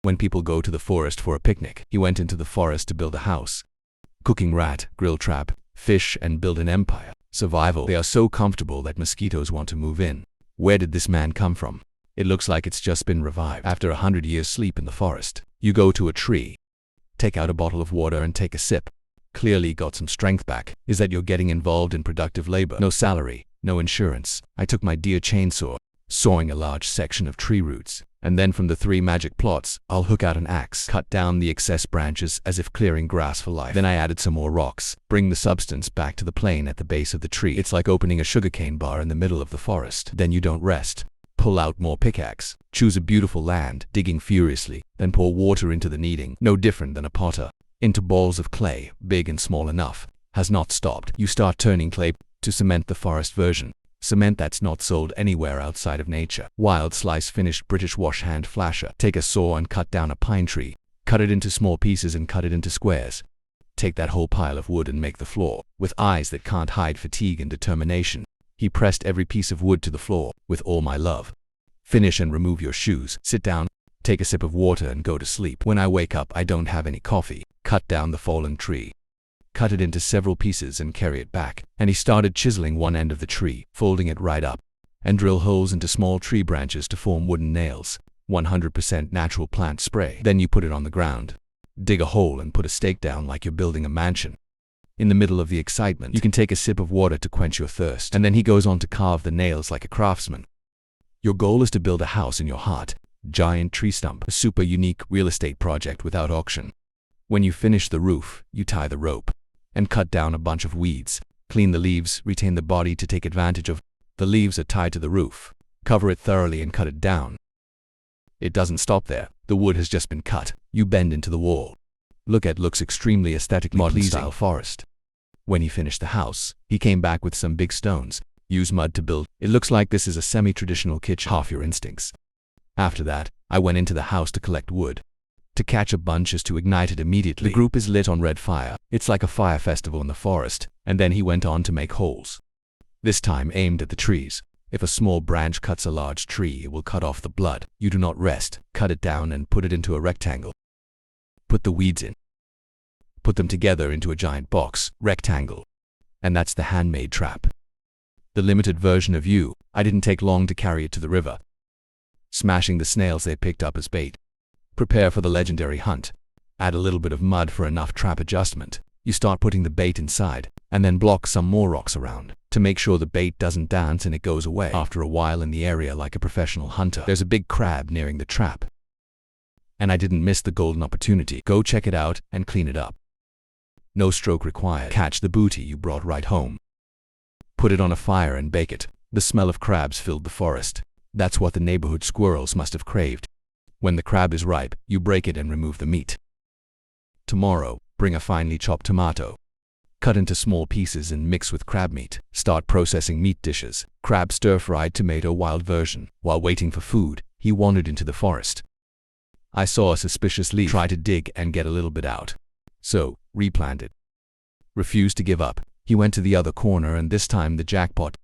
When people go to the forest for a picnic, he went into the forest to build a house. Cooking rat, grill trap, fish, and build an empire. Survival. They are so comfortable that mosquitoes want to move in. Where did this man come from? It looks like it's just been revived. After 100 years sleep in the forest, you go to a tree, take out a bottle of water and take a sip. Clearly got some strength back. Is that you're getting involved in productive labor. No salary, no insurance. I took my dear chainsaw, sawing a large section of tree roots, and then from the 3 magic plots, I'll hook out an axe, cut down the excess branches as if clearing grass for life. Then I added some more rocks, bring the substance back to the plane at the base of the tree. It's like opening a sugarcane bar in the middle of the forest. Then you don't rest. Pull out more pickaxe, choose a beautiful land, digging furiously, then pour water into the kneading, no different than a potter, into balls of clay, big and small enough, has not stopped. You start turning clay to cement, the forest version. Cement that's not sold anywhere outside of nature. Wild slice finished British wash hand flasher. Take a saw and cut down a pine tree. Cut it into small pieces and cut it into squares. Take that whole pile of wood and make the floor. With eyes that can't hide fatigue and determination, he pressed every piece of wood to the floor, with all my love. Finish and remove your shoes. Sit down, take a sip of water and go to sleep. When I wake up, I don't have any coffee. Cut down the fallen tree. Cut it into several pieces and carry it back. And he started chiseling one end of the tree, folding it right up, and drill holes into small tree branches to form wooden nails. 100% natural plant spray. Then you put it on the ground. Dig a hole and put a stake down like you're building a mansion. In the middle of the excitement, you can take a sip of water to quench your thirst. And then he goes on to carve the nails like a craftsman. Your goal is to build a house in your heart. Giant tree stump. A super unique real estate project without auction. When you finish the roof, you tie the rope and cut down a bunch of weeds. Clean the leaves, retain the body to take advantage of. The leaves are tied to the roof. Cover it thoroughly and cut it down. It doesn't stop there. The wood has just been cut. You bend into the wall. Looks extremely aesthetically pleasing. Style forest. When he finished the house, he came back with some big stones. Use mud to build. It looks like this is a semi-traditional kitchen. Half your instincts. After that, I went into the house to collect wood. To catch a bunch is to ignite it immediately. The group is lit on red fire. It's like a fire festival in the forest. And then he went on to make holes. This time aimed at the trees. If a small branch cuts a large tree, it will cut off the blood. You do not rest. Cut it down and put it into a rectangle. Put the weeds in. Put them together into a giant box, rectangle. And that's the handmade trap. The limited version of you. I didn't take long to carry it to the river, smashing the snails they picked up as bait. Prepare for the legendary hunt. Add a little bit of mud for enough trap adjustment. You start putting the bait inside, and then block some more rocks around to make sure the bait doesn't dance and it goes away. After a while in the area like a professional hunter, there's a big crab nearing the trap. And I didn't miss the golden opportunity. Go check it out and clean it up. No stroke required. Catch the booty you brought right home. Put it on a fire and bake it. The smell of crabs filled the forest. That's what the neighborhood squirrels must have craved. When the crab is ripe, you break it and remove the meat. Tomorrow, bring a finely chopped tomato. Cut into small pieces and mix with crab meat. Start processing meat dishes. Crab stir-fried tomato wild version. While waiting for food, he wandered into the forest. I saw a suspicious leaf. Try to dig and get a little bit out. So, replanted. Refused to give up. He went to the other corner and this time the jackpot.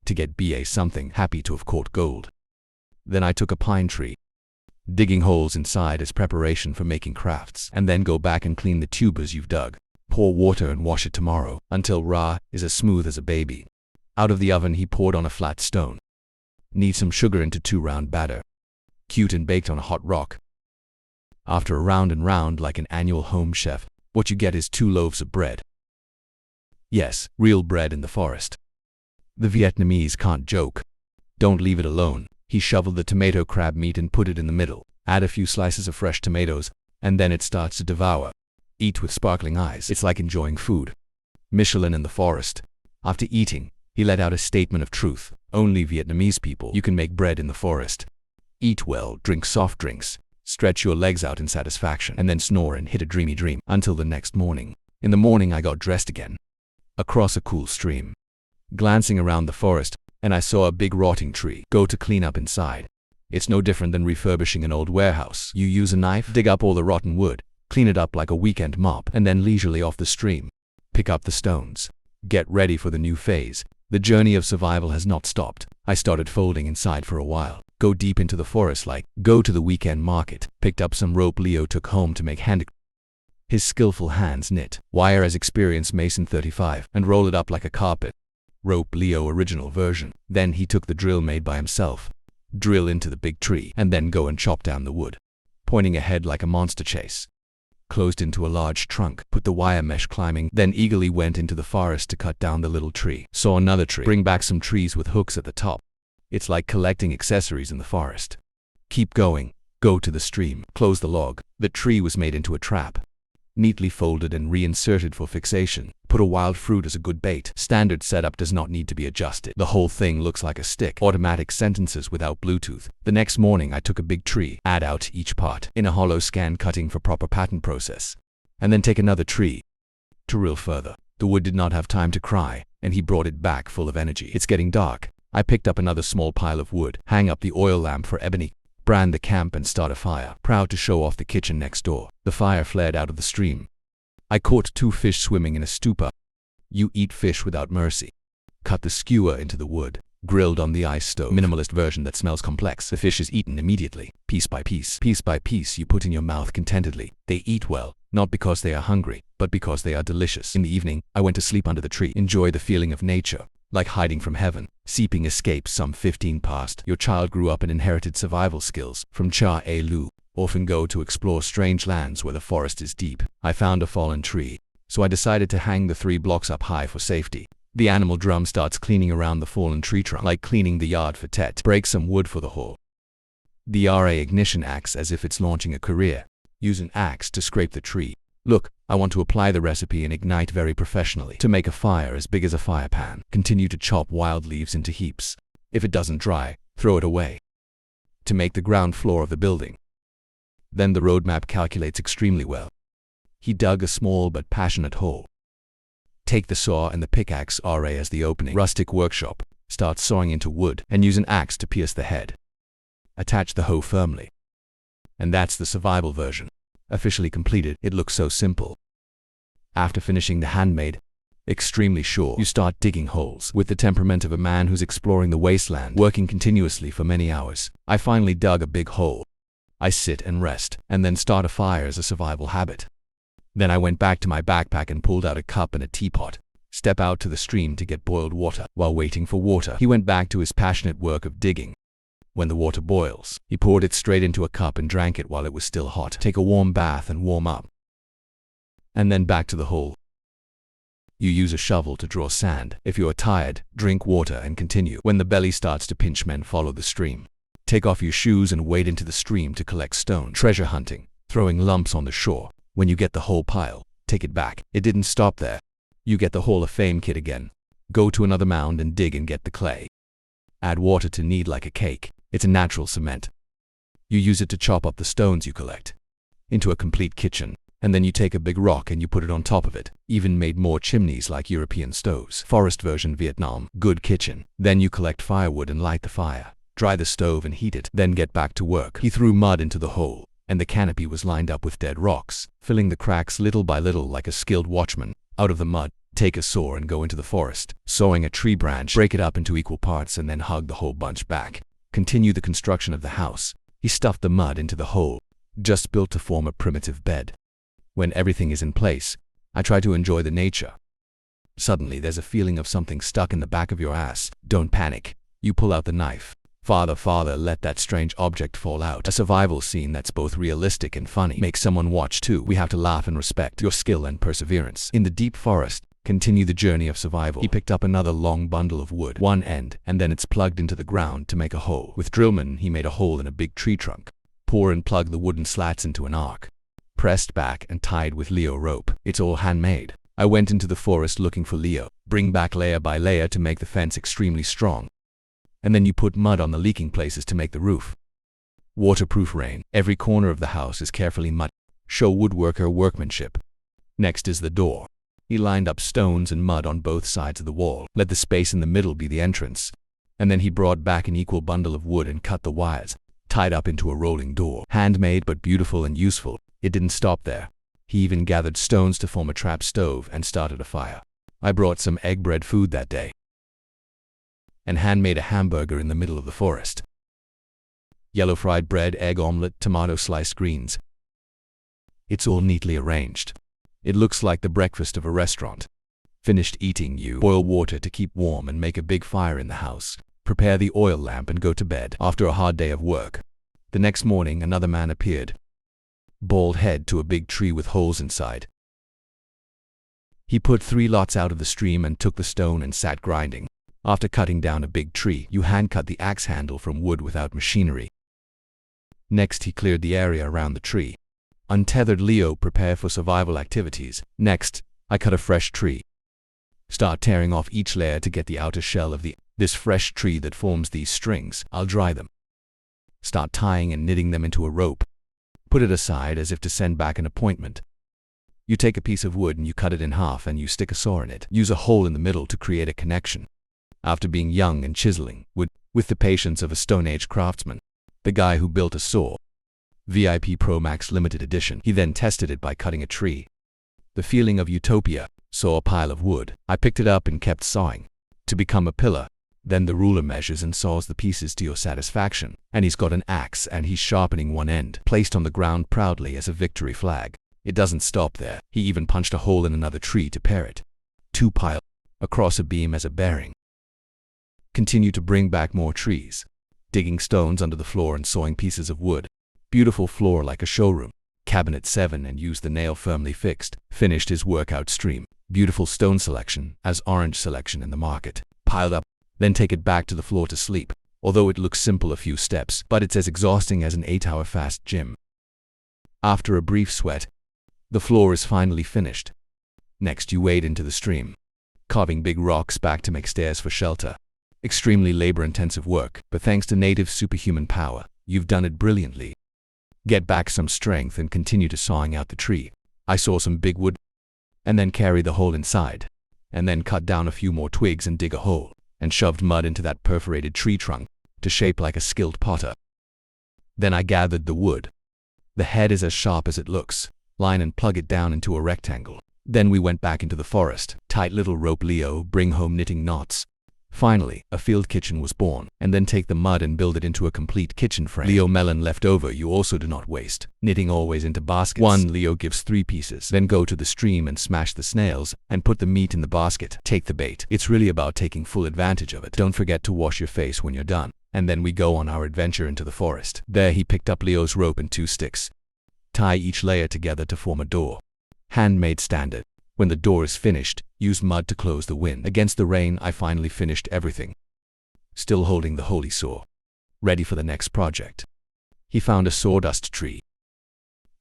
To get BA something, happy to have caught gold. Then I took a pine tree, digging holes inside as preparation for making crafts, and then go back and clean the tubers you've dug. Pour water and wash it tomorrow until raw is as smooth as a baby. Out of the oven he poured on a flat stone. Knead some sugar into 2 round batter. Cute and baked on a hot rock. After a round and round like an annual home chef, what you get is 2 loaves of bread. Yes, real bread in the forest. The Vietnamese can't joke. Don't leave it alone. He shoveled the tomato crab meat and put it in the middle. Add a few slices of fresh tomatoes, and then it starts to devour. Eat with sparkling eyes. It's like enjoying food. Michelin in the forest. After eating, he let out a statement of truth. Only Vietnamese people you can make bread in the forest. Eat well, drink soft drinks, stretch your legs out in satisfaction, and then snore and hit a dreamy dream until the next morning. In the morning I got dressed again. Across a cool stream. Glancing around the forest, and I saw a big rotting tree. Go to clean up inside. It's no different than refurbishing an old warehouse. You use a knife, dig up all the rotten wood, clean it up like a weekend mop, and then leisurely off the stream. Pick up the stones. Get ready for the new phase. The journey of survival has not stopped. I started folding inside for a while. Go deep into the forest like go to the weekend market. Picked up some rope Leo took home to make handicraft. His skillful hands knit wire as experienced mason 35 and roll it up like a carpet. Rope Leo original version. Then he took the drill made by himself. Drill into the big tree and then go and chop down the wood. Pointing ahead like a monster chase. Closed into a large trunk, put the wire mesh climbing, then eagerly went into the forest to cut down the little tree. Saw another tree, bring back some trees with hooks at the top. It's like collecting accessories in the forest. Keep going, go to the stream, close the log. The tree was made into a trap. Neatly folded and reinserted for fixation. Put a wild fruit as a good bait. Standard setup does not need to be adjusted. The whole thing looks like a stick. Automatic sentences without Bluetooth. The next morning I took a big tree, add out each part in a hollow scan cutting for proper pattern process. And then take another tree to reel further. The wood did not have time to cry, and he brought it back full of energy. It's getting dark. I picked up another small pile of wood, hang up the oil lamp for ebony, brand the camp and start a fire. Proud to show off the kitchen next door. The fire flared out of the stream. I caught 2 fish swimming in a stupor. You eat fish without mercy. Cut the skewer into the wood. Grilled on the ice stove. Minimalist version that smells complex. The fish is eaten immediately. Piece by piece. Piece by piece you put in your mouth contentedly. They eat well, not because they are hungry, but because they are delicious. In the evening, I went to sleep under the tree. Enjoy the feeling of nature. Like hiding from heaven. Seeping escapes some 15 past. Your child grew up and inherited survival skills. From Cha-A-Lu. Often go to explore strange lands where the forest is deep. I found a fallen tree, so I decided to hang the 3 blocks up high for safety. The animal drum starts cleaning around the fallen tree trunk, like cleaning the yard for Tet. Break some wood for the hole. The RA ignition acts as if it's launching a career. Use an axe to scrape the tree. Look, I want to apply the recipe and ignite very professionally. To make a fire as big as a fire pan. Continue to chop wild leaves into heaps. If it doesn't dry, throw it away. To make the ground floor of the building. Then the roadmap calculates extremely well. He dug a small but passionate hole. Take the saw and the pickaxe RA as the opening. Rustic workshop. Start sawing into wood and use an axe to pierce the head. Attach the hoe firmly. And that's the survival version. Officially completed. It looks so simple. After finishing the handmade, extremely sure, you start digging holes. With the temperament of a man who's exploring the wasteland, working continuously for many hours, I finally dug a big hole. I sit and rest, and then start a fire as a survival habit. Then I went back to my backpack and pulled out a cup and a teapot. Step out to the stream to get boiled water. While waiting for water, he went back to his passionate work of digging. When the water boils, he poured it straight into a cup and drank it while it was still hot. Take a warm bath and warm up. And then back to the hole. You use a shovel to draw sand. If you are tired, drink water and continue. When the belly starts to pinch, men follow the stream. Take off your shoes and wade into the stream to collect stones. Treasure hunting, throwing lumps on the shore. When you get the whole pile, take it back. It didn't stop there. You get the Hall of Fame kit again. Go to another mound and dig and get the clay. Add water to knead like a cake. It's a natural cement. You use it to chop up the stones you collect. Into a complete kitchen. And then you take a big rock and you put it on top of it. Even made more chimneys like European stoves. Forest version Vietnam. Good kitchen. Then you collect firewood and light the fire. Dry the stove and heat it. Then get back to work. He threw mud into the hole, and the canopy was lined up with dead rocks, filling the cracks little by little like a skilled watchman. Out of the mud, take a saw and go into the forest. Sawing a tree branch, break it up into equal parts and then hug the whole bunch back. Continue the construction of the house. He stuffed the mud into the hole, just built to form a primitive bed. When everything is in place, I try to enjoy the nature. Suddenly there's a feeling of something stuck in the back of your ass. Don't panic. You pull out the knife. Father, let that strange object fall out. A survival scene that's both realistic and funny. Make someone watch too. We have to laugh and respect your skill and perseverance. In the deep forest, continue the journey of survival. He picked up another long bundle of wood, one end, and then it's plugged into the ground to make a hole. With drillman, he made a hole in a big tree trunk. Pour and plug the wooden slats into an arc. Pressed back and tied with Leo rope. It's all handmade. I went into the forest looking for Leo. Bring back layer by layer to make the fence extremely strong. And then you put mud on the leaking places to make the roof. Waterproof rain. Every corner of the house is carefully mud. Show woodworker workmanship. Next is the door. He lined up stones and mud on both sides of the wall. Let the space in the middle be the entrance. And then he brought back an equal bundle of wood and cut the wires, tied up into a rolling door. Handmade but beautiful and useful. It didn't stop there. He even gathered stones to form a trap stove and started a fire. I brought some egg bread food that day and handmade a hamburger in the middle of the forest. yellow fried bread, egg omelette, tomato sliced greens. It's all neatly arranged. It looks like the breakfast of a restaurant. Finished eating, you boil water to keep warm and make a big fire in the house. Prepare the oil lamp and go to bed after a hard day of work. The next morning, another man appeared. Bald head to a big tree with holes inside. He put 3 lots out of the stream and took the stone and sat grinding. After cutting down a big tree, you hand-cut the axe handle from wood without machinery. Next, he cleared the area around the tree. Untethered Leo, prepare for survival activities. Next, I cut a fresh tree. Start tearing off each layer to get the outer shell of this fresh tree that forms these strings. I'll dry them. Start tying and knitting them into a rope. Put it aside as if to send back an appointment. You take a piece of wood and you cut it in half and you stick a saw in it. Use a hole in the middle to create a connection. After being young and chiseling wood with the patience of a Stone Age craftsman, the guy who built a saw, VIP Pro Max Limited Edition, he then tested it by cutting a tree. The feeling of utopia. Saw a pile of wood. I picked it up and kept sawing to become a pillar. Then the ruler measures and saws the pieces to your satisfaction. And he's got an axe and he's sharpening one end, placed on the ground proudly as a victory flag. It doesn't stop there. He even punched a hole in another tree to pair it. 2 pile across a beam as a bearing. Continue to bring back more trees. Digging stones under the floor and sawing pieces of wood. Beautiful floor like a showroom. Cabinet 7 and use the nail firmly fixed. Finished his workout stream. Beautiful stone selection as orange selection in the market. Piled up. Then take it back to the floor to sleep. Although it looks simple, a few steps, but it's as exhausting as an 8-hour fast gym. After a brief sweat, the floor is finally finished. Next, you wade into the stream, carving big rocks back to make stairs for shelter. Extremely labor-intensive work, but thanks to native superhuman power, you've done it brilliantly. Get back some strength and continue to sawing out the tree. I saw some big wood, and then carry the hole inside, and then cut down a few more twigs and dig a hole, and shoved mud into that perforated tree trunk to shape like a skilled potter. Then I gathered the wood. The head is as sharp as it looks. Line and plug it down into a rectangle. Then we went back into the forest. Tight little rope, Leo, bring home knitting knots. Finally, a field kitchen was born, and then take the mud and build it into a complete kitchen frame. Leo, melon left over you also do not waste. Knitting always into baskets. 1 Leo gives 3 pieces. Then go to the stream and smash the snails and put the meat in the basket. Take the bait. It's really about taking full advantage of it. Don't forget to wash your face when you're done. And then we go on our adventure into the forest. There he picked up Leo's rope and 2 sticks. Tie each layer together to form a door. Handmade standard. When the door is finished, use mud to close the wind. Against the rain, I finally finished everything. Still holding the holy saw. Ready for the next project. He found a sawdust tree.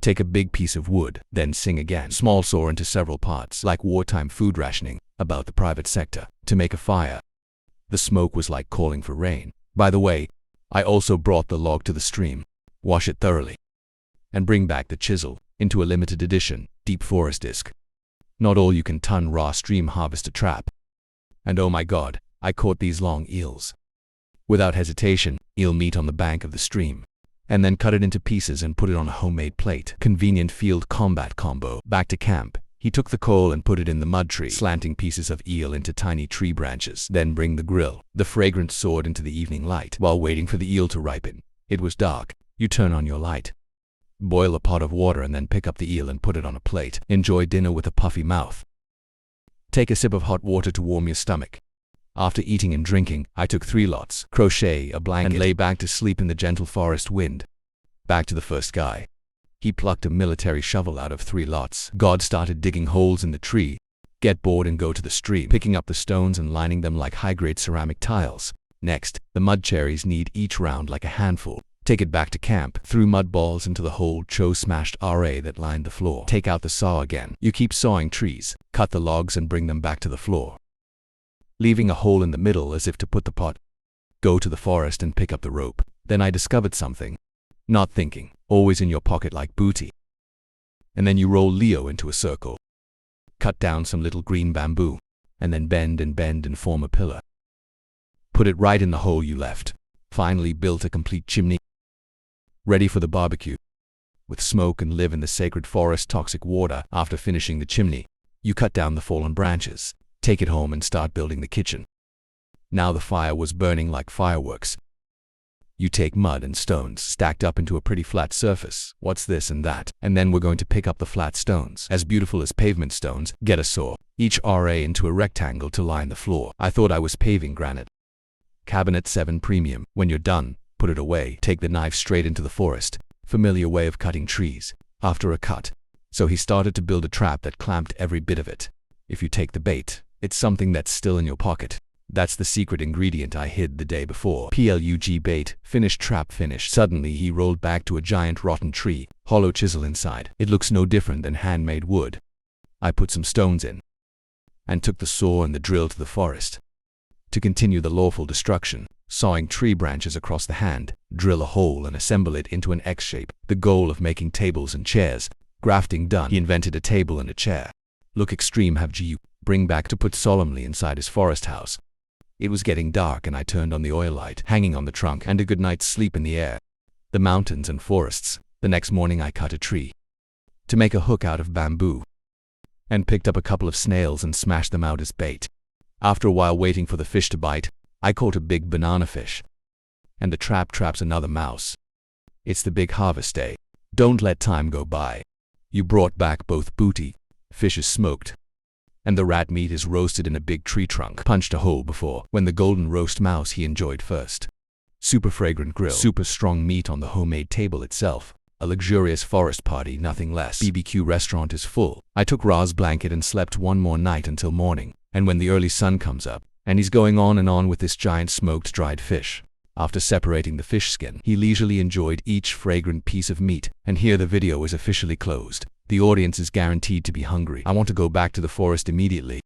Take a big piece of wood, then sing again. Small saw into several parts, like wartime food rationing, about the private sector, to make a fire. The smoke was like calling for rain. By the way, I also brought the log to the stream. Wash it thoroughly. And bring back the chisel, into a limited edition, deep forest disc. Not all you can ton raw stream harvester trap. And oh my god, I caught these long eels. Without hesitation, eel meat on the bank of the stream. And then cut it into pieces and put it on a homemade plate. Convenient field combat combo. Back to camp, he took the coal and put it in the mud tree, slanting pieces of eel into tiny tree branches. Then bring the grill, the fragrant sword into the evening light. While waiting for the eel to ripen, it was dark. You turn on your light. Boil a pot of water and then pick up the eel and put it on a plate. Enjoy dinner with a puffy mouth. Take a sip of hot water to warm your stomach. After eating and drinking, I took 3 lots, crochet a blanket, and lay back to sleep in the gentle forest wind. Back to the first guy. He plucked a military shovel out of 3 lots. God started digging holes in the tree. Get bored and go to the stream, picking up the stones and lining them like high-grade ceramic tiles. Next, the mud cherries need each round like a handful. Take it back to camp, threw mud balls into the hole, smashed RA that lined the floor. Take out the saw again. You keep sawing trees, cut the logs and bring them back to the floor, leaving a hole in the middle as if to put the pot. Go to the forest and pick up the rope. Then I discovered something. Not thinking, always in your pocket like booty. And then you roll Leo into a circle. Cut down some little green bamboo, and then bend and form a pillar. Put it right in the hole you left. Finally built a complete chimney. Ready for the barbecue. With smoke and live in the sacred forest toxic water. After finishing the chimney, you cut down the fallen branches, take it home and start building the kitchen. Now the fire was burning like fireworks. You take mud and stones stacked up into a pretty flat surface. What's this and that? And then we're going to pick up the flat stones, as beautiful as pavement stones, get a saw, each RA into a rectangle to line the floor. I thought I was paving granite. Cabinet 7 Premium. When you're done, put it away. Take the knife straight into the forest. Familiar way of cutting trees. After a cut. So he started to build a trap that clamped every bit of it. If you take the bait, it's something that's still in your pocket. That's the secret ingredient I hid the day before. Plug bait, finished trap finished. Suddenly he rolled back to a giant rotten tree, hollow chisel inside. It looks no different than handmade wood. I put some stones in and took the saw and the drill to the forest. To continue the lawful destruction, sawing tree branches across the hand, drill a hole and assemble it into an X shape. The goal of making tables and chairs. Grafting done, he invented a table and a chair. Look extreme have you bring back to put solemnly inside his forest house. It was getting dark and I turned on the oil light hanging on the trunk and a good night's sleep in the air. The mountains and forests. The next morning I cut a tree to make a hook out of bamboo and picked up a couple of snails and smashed them out as bait. After a while waiting for the fish to bite, I caught a big banana fish. And the trap traps another mouse. It's the big harvest day. Don't let time go by. You brought back both booty, fish is smoked, and the rat meat is roasted in a big tree trunk. Punched a hole before, when the golden roast mouse he enjoyed first. Super fragrant grill, super strong meat on the homemade table itself. A luxurious forest party, nothing less. BBQ restaurant is full. I took Ra's blanket and slept one more night until morning. And when the early sun comes up, and he's going on and on with this giant smoked dried fish. After separating the fish skin, he leisurely enjoyed each fragrant piece of meat. And here the video is officially closed. The audience is guaranteed to be hungry. I want to go back to the forest immediately.